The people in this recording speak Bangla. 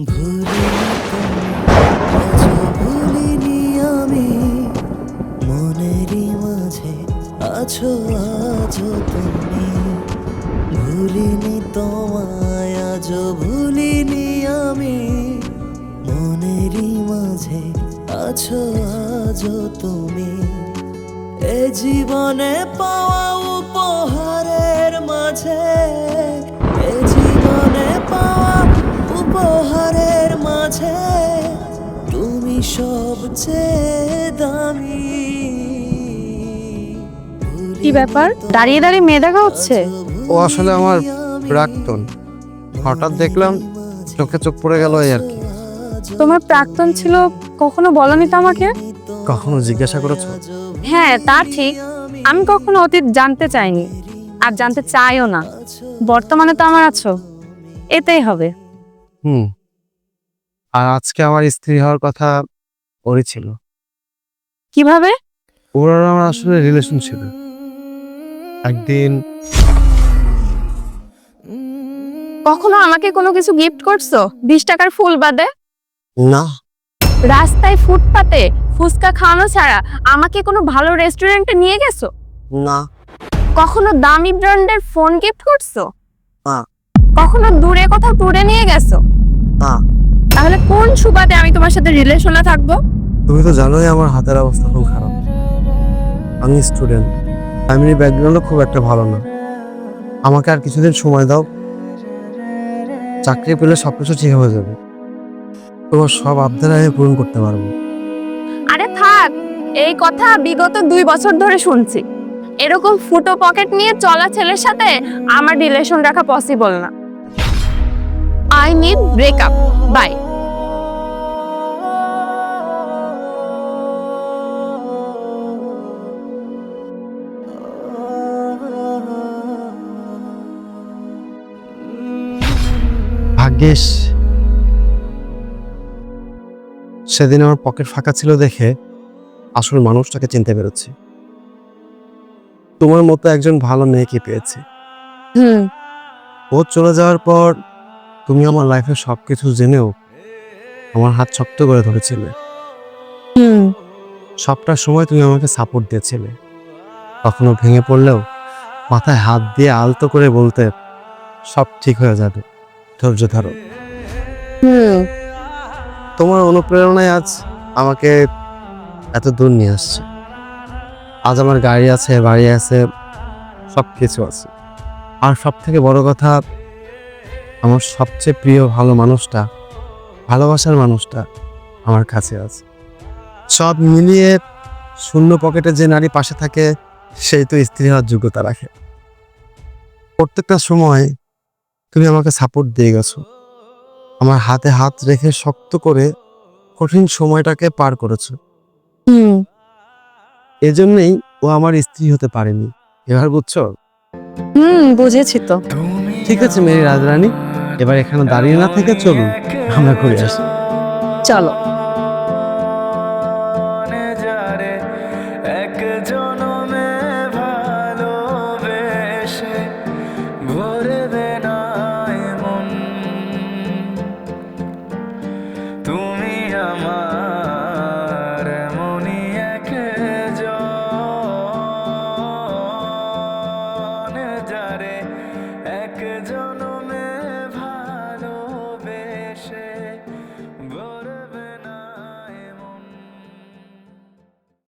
ভুলিনি আজও ভুলিনি আমি, মনেরই মাঝে আছো আজও তুমি। ভুলিনি তোমায় আজও ভুলিনি আমি, মনেরই মাঝে আছো আজও তুমি। এ জীবনে পাওয়া উপহারের মাঝে, এ জীবনে পাওয়া উপহারের মাঝে তুমি সবচেয়ে দামি। কি ব্যাপার, দাঁড়িয়ে দাঁড়িয়ে মেয়ে দেখা হচ্ছে? ও আসলে আমার প্রাক্তন। হঠাৎ দেখলাম, চোখে চোখ পড়ে গেল এই আর কি। তোমার প্রাক্তন ছিল, কখনো বলনি তো আমাকে? কখনো জিজ্ঞাসা করেছো? হ্যাঁ, তা ঠিক। আমি কখনো অতীত জানতে চাইনি, আর জানতে চাইও না। বর্তমানে তো আমার আছো, এতেই হবে। হুম। আর আজকে আমার স্ত্রী হওয়ার কথা ওরই ছিল। কিভাবে? ওর আর আমার আসলে রিলেশন ছিল। একদিন কখনো আমাকে কোনো কিছু গিফট করছো 20 টাকার ফুল বাদে? না, রাস্তায় ফুটপাতে ফুচকা খাওয়ানো ছাড়া আমাকে কোনো ভালো রেস্টুরেন্টে নিয়ে গেছো? না, কখনো দামি ব্র্যান্ডের ফোন গিফট করছো? না, কখনো দূরে কোথাও ট্যুরে নিয়ে গেছো? না। তাহলে কোন সুবাদে আমি তোমার সাথে রিলেশনে থাকবো? তুমি তো জানোই আমার হাতের অবস্থা খুব খারাপ। আমি স্টুডেন্ট, ফ্যামিলি ব্যাকগ্রাউন্ডও খুব একটা ভালো না। আমাকে আর কিছুদিন সময় দাও, চাকরি পেলে সবকিছু ঠিক হয়ে যাবে। তোমার সব আবদার আমি পূরণ করতে পারবো। আরে থাক, এই কথা বিগত 2 বছর ধরে শুনছি। এরকম ফুটো পকেট নিয়ে চলা ছেলের সাথে আমার রিলেশন রাখা পসিবল না। I need breakup, bye. ভাগ্যিস সেদিন আমার পকেট ফাঁকা ছিল দেখে আসল মানুষটাকে চিনতে পেরেছি। তোমার মতো একজন ভালো মেয়েকে পেয়েছি। হুম। ও চলে যাওয়ার পর তুমি আমার লাইফের সবকিছু জেনেও আমার হাত শক্ত করে ধরেছিলে। হুম। সবটা সময় তুমি আমাকে সাপোর্ট দিয়েছিলে। কখনো ভেঙে পড়লেও মাথায় হাত দিয়ে আলতো করে বলতে, সব ঠিক হয়ে যাবে, ধৈর্য ধরো। হুম। তোমার অনুপ্রেরণায় আজ আমাকে এত দূর নিয়ে আসছে। আজ আমার গাড়ি আছে, বাড়ি আছে, সব কিছু আছে। আর সব থেকে বড় কথা, আমার সবচেয়ে প্রিয় ভালো মানুষটা, ভালোবাসার মানুষটা আমার কাছে আছে। সব মিলিয়ে শূন্য পকেটে যে নারী পাশে থাকে, সেই তো স্ত্রী হওয়ার যোগ্যতা রাখে। প্রত্যেকটা সময় তুমি আমাকে সাপোর্ট দিয়ে গেছো, আমার হাতে হাত রেখে শক্ত করে কঠিন সময়টাকে পার করেছো। হুম। এজন্যই ও আমার স্ত্রী হতে পারেনি। এবার বুঝছো? হুম, বুঝেছি তো। ঠিক আছে মেরি রাজরানী, এবার এখানে দাঁড়িয়ে না থেকে চলুন আমরা ঘুরে আসি। চলো। এক জনমে ভালোবেসে ভরবে না মন, তুমি আমার